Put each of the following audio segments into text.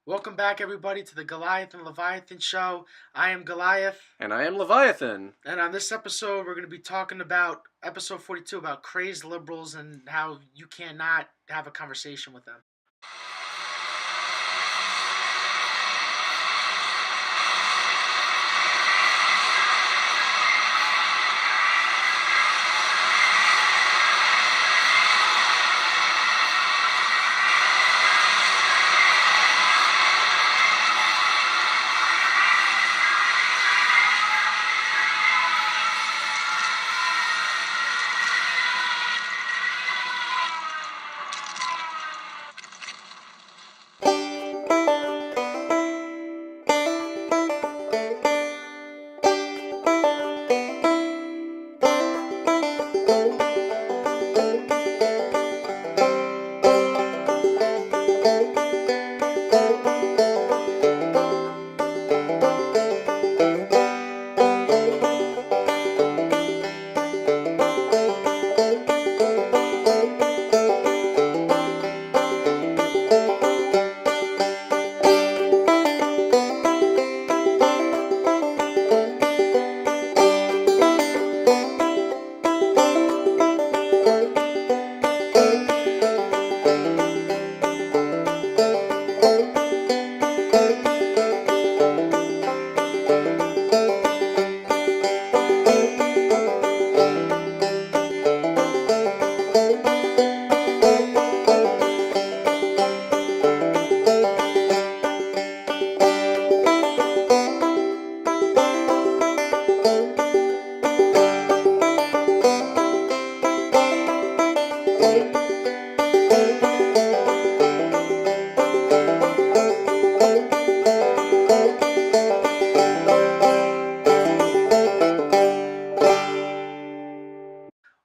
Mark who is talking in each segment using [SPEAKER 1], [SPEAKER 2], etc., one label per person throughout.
[SPEAKER 1] Welcome back, everybody, to the Goliath and Leviathan show. I am Goliath,
[SPEAKER 2] And I am Leviathan.
[SPEAKER 1] and on this episode, we're going to be talking about episode 42 about crazed liberals and how you cannot have a conversation with them.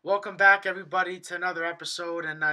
[SPEAKER 1] Welcome back, everybody, to another episode. And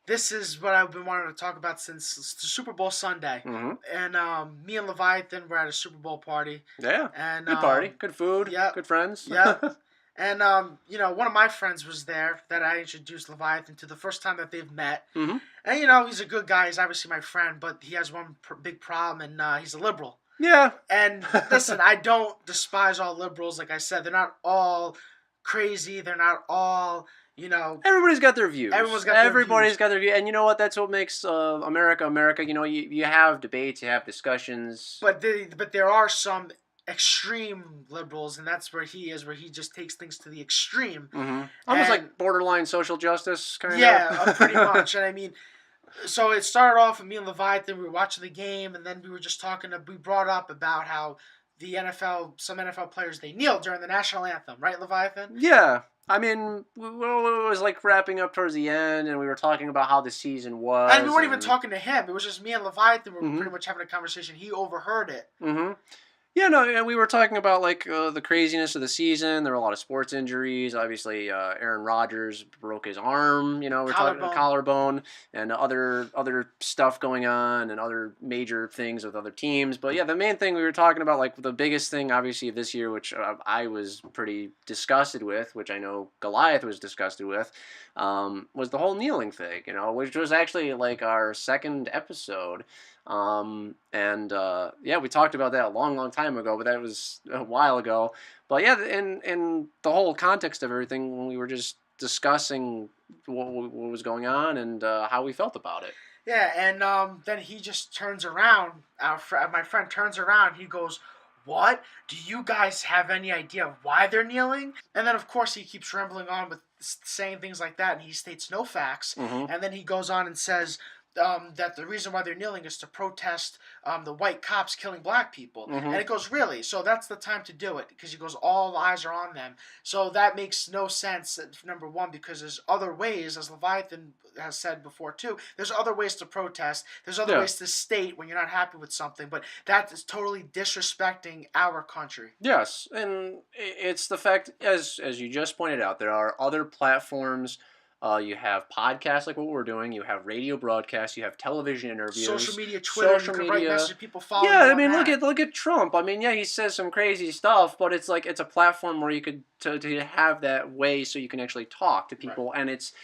[SPEAKER 1] this is what I've been wanting to talk about since the Super Bowl Sunday.
[SPEAKER 2] Mm-hmm.
[SPEAKER 1] And me and Leviathan were at a Super Bowl party.
[SPEAKER 2] Yeah.
[SPEAKER 1] And
[SPEAKER 2] Good party. Good food.
[SPEAKER 1] Yep.
[SPEAKER 2] Good friends.
[SPEAKER 1] Yep. And one of my friends was there that I introduced Leviathan to the first time that they've met.
[SPEAKER 2] Mm-hmm.
[SPEAKER 1] And he's a good guy. He's obviously my friend, but he has one big problem, and he's a liberal.
[SPEAKER 2] Yeah.
[SPEAKER 1] And listen, I don't despise all liberals. Like I said, they're not all crazy. They're not all,
[SPEAKER 2] Everybody's got their views.
[SPEAKER 1] Everybody's
[SPEAKER 2] got their view. And you know what? That's what makes America America. You have debates, you have discussions.
[SPEAKER 1] But there are some extreme liberals, and that's where he is, where he just takes things to the extreme.
[SPEAKER 2] Mm-hmm. Almost like borderline social justice kind of.
[SPEAKER 1] Yeah, pretty much. And so it started off with me and Leviathan. We were watching the game, and then we were just talking. We brought up about how some NFL players, they kneel during the national anthem, right, Leviathan?
[SPEAKER 2] Yeah. I mean, it was like wrapping up towards the end, and we were talking about how the season was.
[SPEAKER 1] And we weren't even talking to him. It was just me and Leviathan. We were
[SPEAKER 2] Mm-hmm.
[SPEAKER 1] pretty much having a conversation. He overheard it.
[SPEAKER 2] Mm-hmm. Yeah, no, and we were talking about the craziness of the season. There were a lot of sports injuries. Obviously, Aaron Rodgers broke his arm. We're talking collarbone and other stuff going on and other major things with other teams. But yeah, the main thing we were talking about, like the biggest thing, obviously, of this year, which I was pretty disgusted with, which I know Goliath was disgusted with, was the whole kneeling thing. Which was actually like our second episode. We talked about that a long time ago, but that was a while ago. But yeah, in the whole context of everything, when we were just discussing what was going on and how we felt about it.
[SPEAKER 1] Yeah, and then he just turns around. My friend turns around. He goes, "What? Do you guys have any idea of why they're kneeling?" And then, of course, he keeps rambling on with saying things like that, and he states no facts.
[SPEAKER 2] Mm-hmm.
[SPEAKER 1] And then he goes on and says that the reason why they're kneeling is to protest the white cops killing black people.
[SPEAKER 2] Mm-hmm.
[SPEAKER 1] And it goes, really? So that's the time to do it, because he goes, all eyes are on them. So that makes no sense, number one, because there's other ways, as Leviathan has said before too, there's other ways to protest, there's other ways to state when you're not happy with something, but that is totally disrespecting our country.
[SPEAKER 2] Yes, and it's the fact, as you just pointed out, there are other platforms. You have podcasts like what we're doing. You have radio broadcasts. You have television interviews.
[SPEAKER 1] Social media, Twitter. You can write messages. People follow.
[SPEAKER 2] Yeah, I mean, look at Trump. I mean, yeah, he says some crazy stuff, but it's like it's a platform where you could to have that way so you can actually talk to people, right. And it's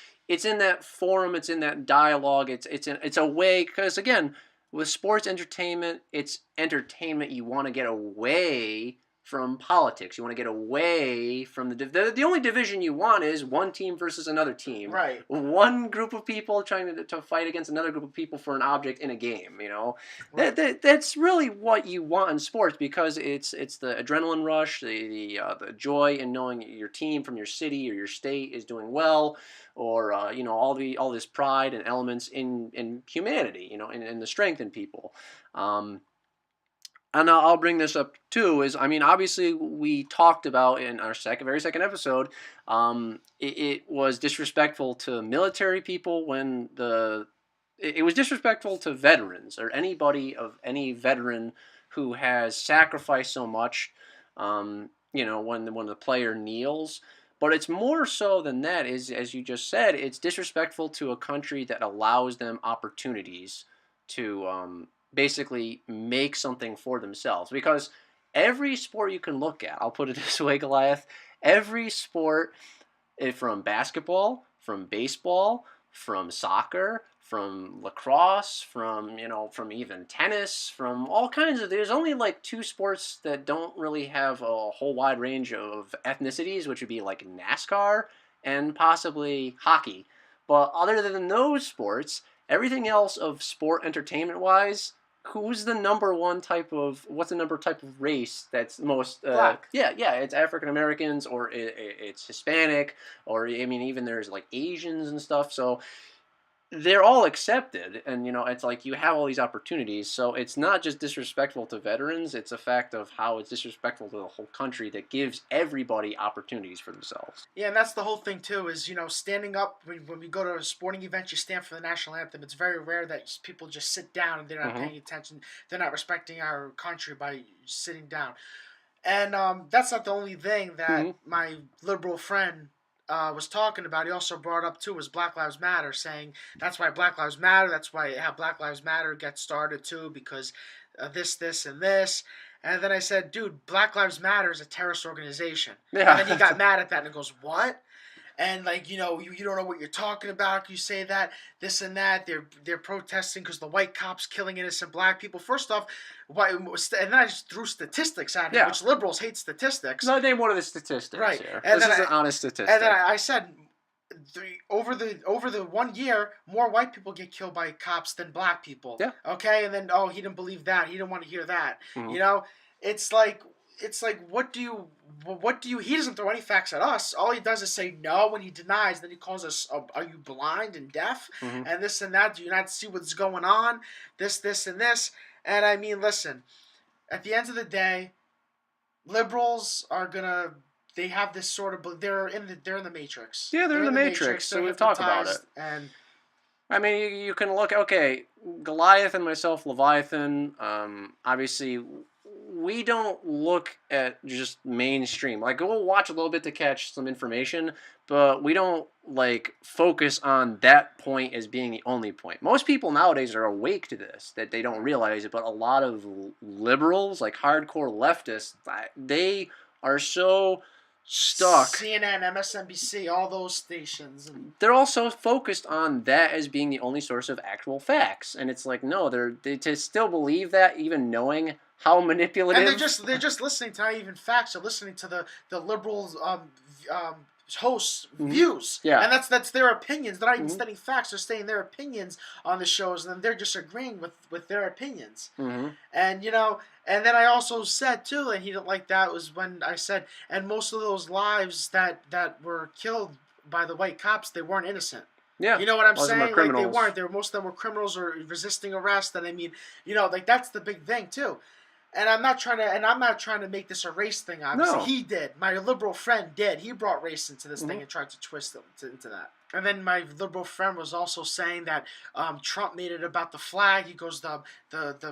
[SPEAKER 2] in that forum. It's in that dialogue. It's a way, because again, with sports entertainment, it's entertainment. You want to get away from politics. You want to get away from the only division you want is one team versus another team.
[SPEAKER 1] Right.
[SPEAKER 2] One group of people trying to fight against another group of people for an object in a game.
[SPEAKER 1] Right.
[SPEAKER 2] That's really what you want in sports, because it's the adrenaline rush, the joy in knowing your team from your city or your state is doing well, or all this pride and elements in humanity, in the strength in people. And I'll bring this up too. Obviously we talked about in our very second episode, it was disrespectful to military people when it was disrespectful to veterans, or anybody of any veteran who has sacrificed so much. When the player kneels. But it's more so than that. Is, as you just said, it's disrespectful to a country that allows them opportunities to basically make something for themselves. Because every sport you can look at, I'll put it this way, Goliath, every sport, from basketball, from baseball, from soccer, from lacrosse, from even tennis, from all kinds of, there's only like 2 sports that don't really have a whole wide range of ethnicities, which would be like NASCAR and possibly hockey. But other than those sports, everything else of sport entertainment wise, what's the number type of race that's most
[SPEAKER 1] Black?
[SPEAKER 2] Yeah, it's African Americans, or it's Hispanic, or even there's like Asians and stuff. So they're all accepted, and it's like you have all these opportunities. So it's not just disrespectful to veterans, it's a fact of how it's disrespectful to the whole country that gives everybody opportunities for themselves.
[SPEAKER 1] Yeah, and that's the whole thing too, is standing up when we go to a sporting event, you stand for the national anthem. It's very rare that people just sit down and they're not paying attention. They're not respecting our country by sitting down. And that's not the only thing that my liberal friend was talking about. He also brought up too was Black Lives Matter, saying that's why Black Lives Matter. That's why Black Lives Matter gets started too, because this, and this. And then I said, dude, Black Lives Matter is a terrorist organization.
[SPEAKER 2] Yeah.
[SPEAKER 1] And then he got mad at that and goes, what? And you don't know what you're talking about. You say that, this and that. They're protesting because the white cops killing innocent black people. First off, and then I just threw statistics at him, which liberals hate statistics.
[SPEAKER 2] No, name one of the statistics.
[SPEAKER 1] Right.
[SPEAKER 2] Here.
[SPEAKER 1] And
[SPEAKER 2] this is an honest statistic.
[SPEAKER 1] And then I said, over the 1 year, more white people get killed by cops than black people.
[SPEAKER 2] Yeah.
[SPEAKER 1] Okay. And then he didn't believe that. He didn't want to hear that. It's like what do you he doesn't throw any facts at us. All he does is say no when he denies. Then he calls us, are you blind and deaf? And this and that. Do you not see what's going on? This and this. And listen, at the end of the day, liberals are gonna, they have this sort of, they're in the matrix.
[SPEAKER 2] Yeah, they're in the matrix. So we've talked about it.
[SPEAKER 1] And
[SPEAKER 2] you can look, okay, Goliath and myself, Leviathan, obviously we don't look at just mainstream. Like, we'll watch a little bit to catch some information, but we don't focus on that point as being the only point. Most people nowadays are awake to this, that they don't realize it, but a lot of liberals, like hardcore leftists, they are so stuck.
[SPEAKER 1] CNN, MSNBC, all those stations.
[SPEAKER 2] They're also focused on that as being the only source of actual facts, and it's like, no, they to still believe that, even knowing how manipulative.
[SPEAKER 1] And they're just listening to not even facts. They're listening to the liberals' hosts' views.
[SPEAKER 2] Yeah.
[SPEAKER 1] And that's their opinions. They're not even studying facts. They're saying their opinions on the shows, and then they're just agreeing with their opinions. And and then I also said too, and he didn't like that, was when I said, and most of those lives that were killed by the white cops, they weren't innocent.
[SPEAKER 2] Yeah.
[SPEAKER 1] You know what I'm saying? Like,
[SPEAKER 2] criminals.
[SPEAKER 1] they weren't. Most of them were criminals or resisting arrest. And that's the big thing too. And I'm not trying to make this a race thing. Obviously, he did. My liberal friend did. He brought race into this thing and tried to twist it into that. And then my liberal friend was also saying that Trump made it about the flag. He goes, the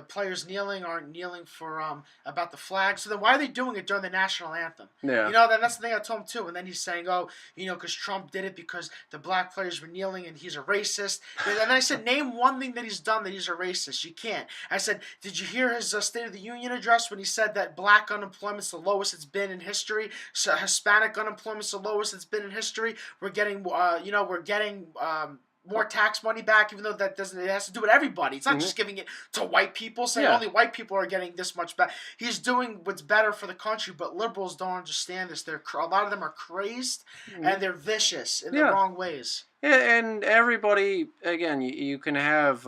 [SPEAKER 1] players kneeling aren't kneeling for about the flag. So then why are they doing it during the national anthem?
[SPEAKER 2] Yeah.
[SPEAKER 1] Then that's the thing I told him too. And then he's saying, because Trump did it because the black players were kneeling and he's a racist. And then I said, name one thing that he's done that he's a racist. You can't. I said, did you hear his State of the Union address when he said that black unemployment's the lowest it's been in history? So Hispanic unemployment's the lowest it's been in history. We're getting, more tax money back, even though that doesn't. It has to do with everybody. It's not just giving it to white people, saying only white people are getting this much back. He's doing what's better for the country, but liberals don't understand this. A lot of them are crazed and they're vicious in the wrong ways.
[SPEAKER 2] Yeah, and everybody, again, you can have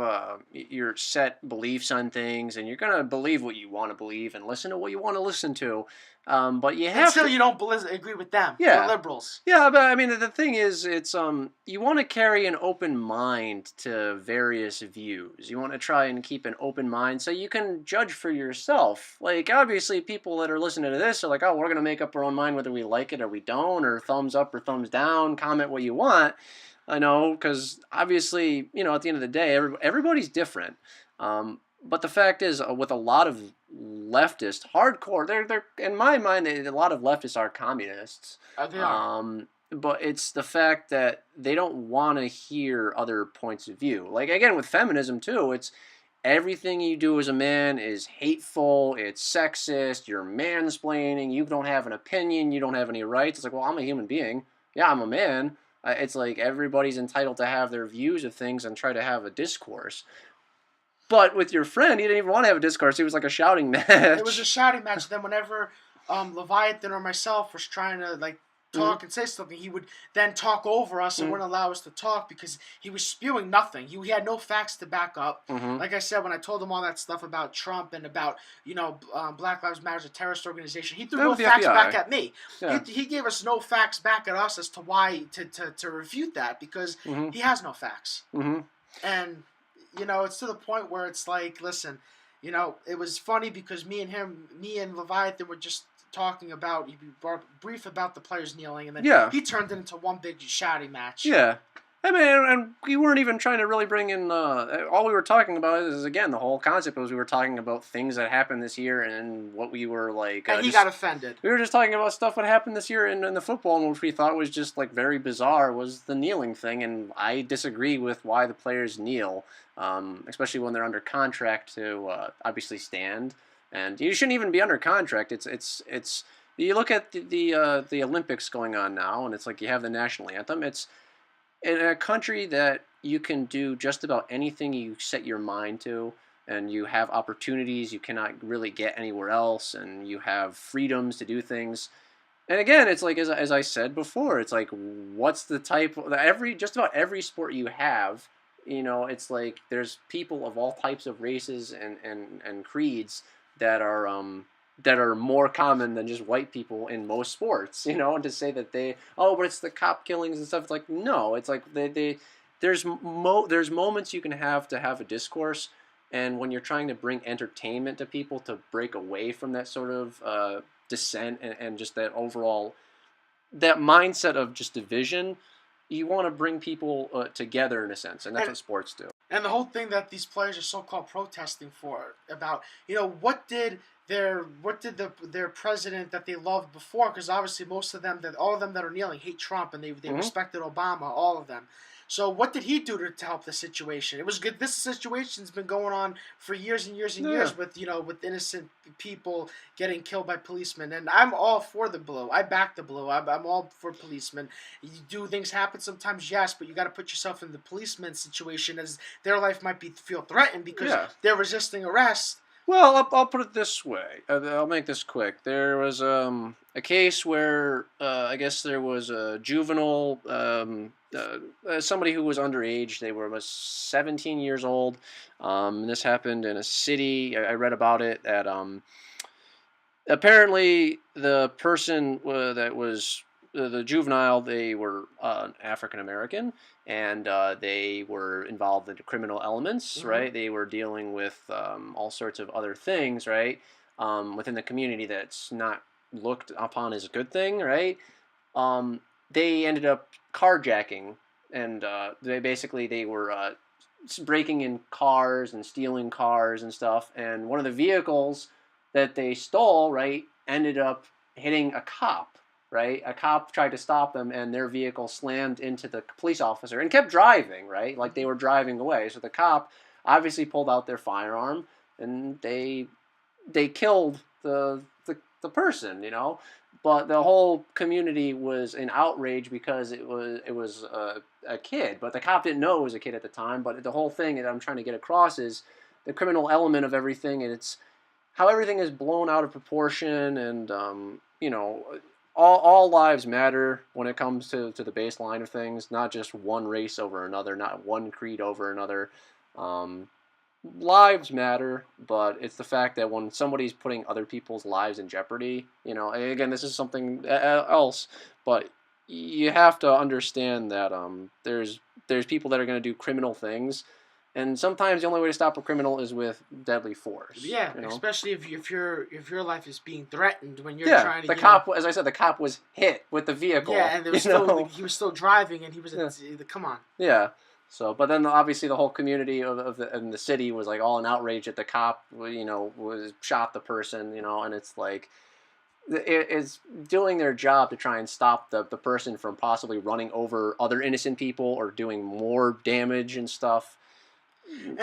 [SPEAKER 2] your set beliefs on things, and you're gonna believe what you want to believe and listen to what you want to listen to. But you have
[SPEAKER 1] until you don't agree with them.
[SPEAKER 2] Yeah,
[SPEAKER 1] the liberals.
[SPEAKER 2] Yeah, but I mean, the thing is, it's you want to carry an open mind to various views. You want to try and keep an open mind so you can judge for yourself. Like, obviously, people that are listening to this are like, oh, we're gonna make up our own mind whether we like it or we don't, or thumbs up or thumbs down. Comment what you want. I know, because obviously, at the end of the day, everybody's different. But the fact is, with a lot of leftists, hardcore, they're in my mind, a lot of leftists are communists.
[SPEAKER 1] They are.
[SPEAKER 2] But it's the fact that they don't want to hear other points of view. Like, again, with feminism, too, it's everything you do as a man is hateful, it's sexist, you're mansplaining, you don't have an opinion, you don't have any rights. It's like, well, I'm a human being. Yeah, I'm a man. It's like everybody's entitled to have their views of things and try to have a discourse. But with your friend, he didn't even want to have a discourse. It was like a shouting match.
[SPEAKER 1] It was a shouting match. Then whenever Leviathan or myself was trying to talk and say something, he would then talk over us and wouldn't allow us to talk because he was spewing nothing. He had no facts to back up. Like I said, when I told him all that stuff about Trump and about Black Lives Matter, a terrorist organization, he threw no facts back at me. Yeah. He gave us no facts back at us as to why to refute that because he has no facts. And it's to the point where it's like, listen, it was funny because me and Leviathan were just talking about, he brought brief about the players kneeling, and then he turned it into one big shouting match.
[SPEAKER 2] Yeah. I mean, and we weren't even trying to really bring in, all we were talking about is, again, the whole concept was we were talking about things that happened this year and what we were like...
[SPEAKER 1] and he got offended.
[SPEAKER 2] We were just talking about stuff that happened this year in the football, and which we thought was just, very bizarre, was the kneeling thing, and I disagree with why the players kneel, especially when they're under contract to, obviously, stand. And you shouldn't even be under contract. It's you look at the Olympics going on now, and it's like you have the national anthem. It's in a country that you can do just about anything you set your mind to, and you have opportunities you cannot really get anywhere else, and you have freedoms to do things. And again, it's like as I said before, it's like what's the type of just about every sport you have. It's like there's people of all types of races and creeds that are more common than just white people in most sports, and to say that but it's the cop killings and stuff. It's like, no, it's like there's moments you can have to have a discourse, and when you're trying to bring entertainment to people to break away from that sort of dissent and just that overall, that mindset of just division, you want to bring people together in a sense, and that's what sports do.
[SPEAKER 1] And the whole thing that these players are so-called protesting for about, what did their president that they loved before? Because obviously all of them that are kneeling hate Trump, and they respected Obama, all of them. So what did he do to help the situation? It was good. This situation's been going on for years and years and years with innocent people getting killed by policemen. And I'm all for the blue. I back the blue. I'm all for policemen. Do things happen sometimes? Yes, but you got to put yourself in the policeman's situation, as their life might feel threatened because they're resisting arrest.
[SPEAKER 2] Well, I'll put it this way. I'll make this quick. There was a case where I guess there was a juvenile, somebody who was underage. They were 17 years old. This happened in a city. I read about it. Apparently the person that was the juvenile, they were African American, and they were involved in criminal elements, right? They were dealing with all sorts of other things, right? Within the community that's not looked upon as a good thing, right? They ended up carjacking, and they were breaking in cars and stealing cars and stuff, and one of the vehicles that they stole, right, ended up hitting a cop. Right, a cop tried to stop them, and their vehicle slammed into the police officer and kept driving. Right, like they were driving away. So the cop obviously pulled out their firearm, and they killed the person. but the whole community was in outrage because it was a kid, but the cop didn't know it was a kid at the time. But the whole thing that I'm trying to get across is the criminal element of everything, and it's how everything is blown out of proportion, and all lives matter when it comes to the baseline of things, not just one race over another, not one creed over another. Um, Lives matter, but it's the fact that when somebody's putting other people's lives in jeopardy, and again, this is something else, but you have to understand that there's people that are going to do criminal things, and sometimes the only way to stop a criminal is with deadly force.
[SPEAKER 1] Yeah, especially if your life is being threatened when you're
[SPEAKER 2] Yeah,
[SPEAKER 1] trying to.
[SPEAKER 2] the cop, as I said, the cop was hit with the vehicle.
[SPEAKER 1] Yeah, and there was he was still driving, and he was. Come on.
[SPEAKER 2] Yeah. So, but then obviously the whole community of the city was like all in outrage at the cop, was shot the person, and it's like it's doing their job to try and stop the person from possibly running over other innocent people or doing more damage and stuff.
[SPEAKER 1] And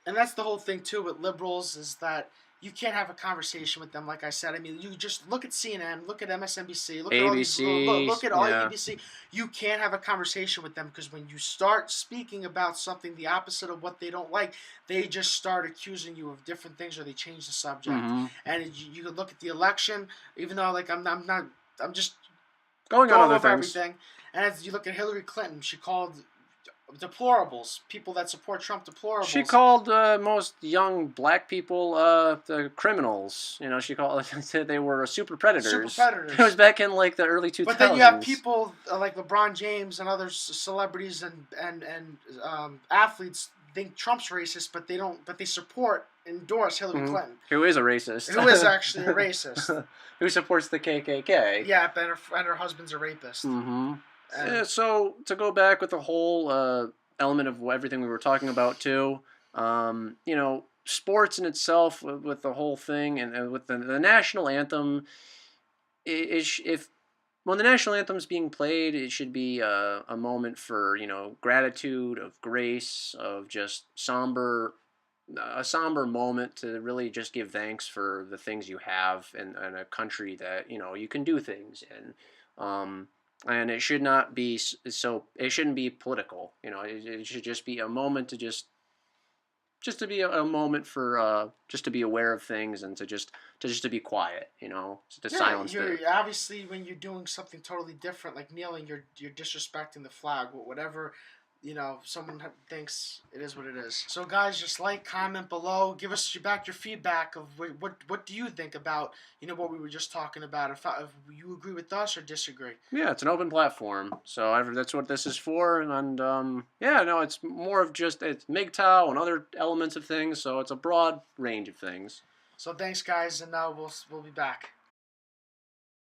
[SPEAKER 1] that's the whole thing too with liberals is that you can't have a conversation with them. Like I said, I mean, you just look at CNN, look at MSNBC, look
[SPEAKER 2] ABC,
[SPEAKER 1] at look at all
[SPEAKER 2] yeah.
[SPEAKER 1] ABC. You can't have a conversation with them because when you start speaking about something the opposite of what they don't like, they just start accusing you of different things or they change the subject.
[SPEAKER 2] Mm-hmm.
[SPEAKER 1] And you can look at the election, even though like I'm just
[SPEAKER 2] going on other
[SPEAKER 1] over
[SPEAKER 2] things.
[SPEAKER 1] everything. And as you look at Hillary Clinton, she called deplorables, people that support Trump, deplorables.
[SPEAKER 2] She called most young black people the criminals. She said they were super predators.
[SPEAKER 1] Super predators.
[SPEAKER 2] It was back in like the early 2000s.
[SPEAKER 1] But then you have people like LeBron James and other celebrities and athletes think Trump's racist, but they don't. But they endorse Hillary Clinton,
[SPEAKER 2] who is a racist.
[SPEAKER 1] Who is actually a racist.
[SPEAKER 2] Who supports the KKK.
[SPEAKER 1] Yeah, and her husband's a rapist.
[SPEAKER 2] Mm-hmm. So to go back with the whole element of everything we were talking about too, sports in itself with the whole thing and with the national anthem, when the national anthem is being played, it should be a moment for gratitude, of grace, of just a somber moment to really just give thanks for the things you have in a country that you can do things in. And it should not be so. It shouldn't be political. It should just be a moment to just to be a moment for just to be aware of things and to just to be quiet. To silence it.
[SPEAKER 1] Obviously, when you're doing something totally different, like kneeling, you're disrespecting the flag. Whatever. Someone thinks it is what it is. So, guys, just like, comment below. Give us back your feedback of what do you think about what we were just talking about. If you agree with us or disagree.
[SPEAKER 2] Yeah, it's an open platform, so that's what this is for. And it's more of just it's MGTOW and other elements of things. So it's a broad range of things.
[SPEAKER 1] So thanks, guys, and we'll be back.